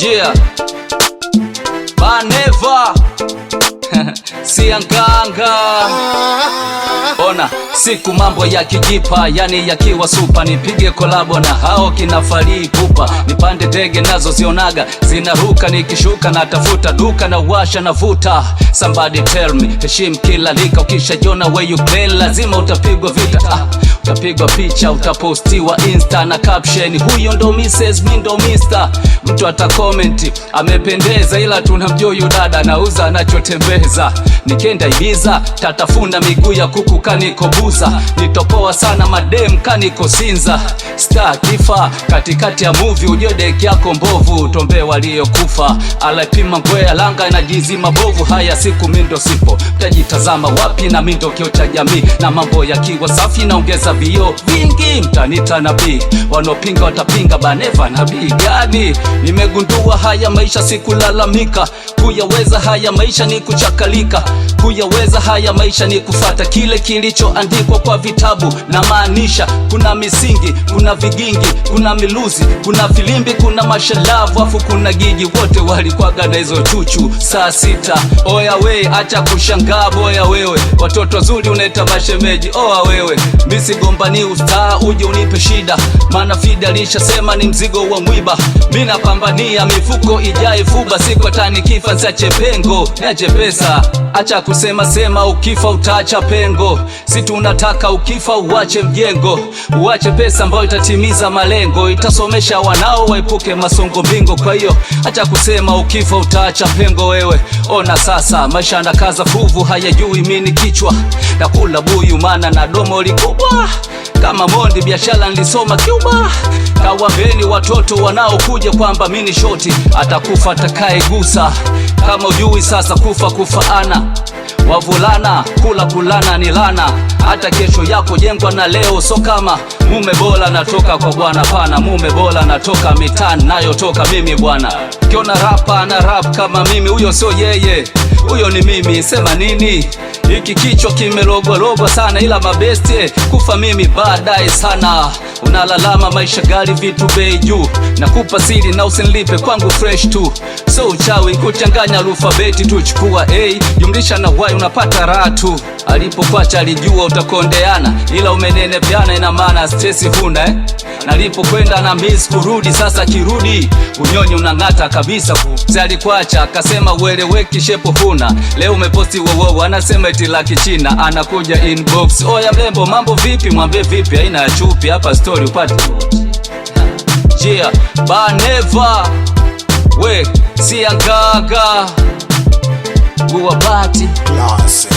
Yeah, Baneva Sianganga. Ona siku mambo ya kijipa, yani yakiwa supa, nipige kolabo na hao kina Fally Ipupa, nipande ndege nazo zionaga zinaruka, nikishuka na tafuta duka na washa na vuta. Somebody tell me, heshim kila lika, ukishajiona where you play lazima utapigwa vita. Utapigwa picha, utapostiwa Insta na caption, huyo ndo Mrs. mi ndo Mr. Mtu ata comment amependeza, ila tunamjua yu dada nauza anachotembeza. Nikenda Ibiza tatafuna miguu ya kuku kaniko buza, nitopoa sana madem kaniko Sinza. Star kifa katikati ya movie, ujue deki yako mbovu, tombe waliokufa. Alipima ngwea langa na jizi mabovu, haya siku mindo sipo, mtajitazama wapi na mindo kio cha jamii. Na mambo yakiwa safi naongeza vio vingi, mtanita nabii, wanopinga watapinga. Baneva nabii gani? Nimegundua haya maisha sikulalamika, kuyaweza haya maisha ni kuchakalika, kuyaweza haya maisha ni kufata kile kilichoandikwa kwa vitabu. Na maanisha kuna misingi, kuna vigingi, kuna miluzi, kuna filimbi, kuna mashalavu, afu kuna gigi. Wote walikwaga na hizo chuchu saa sita. Oya we, acha kushangaa boya wewe, watoto zuri unaita mashemeji. Oa wewe, misigombani ustaa uje unipe shida, maana Fida alishasema ni mzigo wa mwiba. Mina pambania mifuko ijae fuba, siku tani kifa nsache pengo niache pesa. Acha kusema sema ukifa utaacha pengo, si tunataka ukifa uache mjengo, uache pesa ambayo itatimiza malengo, itasomesha wanao waepuke masongo bingo. Kwa hiyo acha kusema ukifa utaacha pengo wewe. Ona sasa maisha nakaza fuvu, hayajui mini kichwa na kula buyu, mana na domo likubwa kama Mondi. Biashara nilisoma Cuba, kawambeni watoto wanaokuja kwamba mini shoti, atakufa atakaye gusa. Kama ujui sasa kufa kufaana, wavulana kula kulana ni lana. Hata kesho yako jengwa na leo, so kama mume bora natoka kwa bwana, pana mume bora natoka mitani nayo toka mimi bwana. Kiona rapa na rap kama mimi, huyo sio yeye, huyo ni mimi. Sema nini? Hiki kichwa kimerogwa sana, ila mabeste kufa mimi baadaye sana. Unalalama maisha gali vitu bei juu, nakupa siri na usinilipe kwangu fresh tu. So uchawi kuchanganya alfabeti tu, chukua A jumlisha na Y unapata ratu. Alipokwacha alijua utakondeana, ila umenene piana ina maana stress huna Nalipokwenda na miss kurudi, sasa kirudi unyonyi unangata kabisa. Si alikwacha akasema ueleweki shepo huna, leo umeposti wowo anasema eti laki China, anakuja inbox. Oya mlembo mambo vipi? Mwambie vipi, haina ya chupi hapa story upate. Yeah, Baneva we Sianganga Buwabati Lase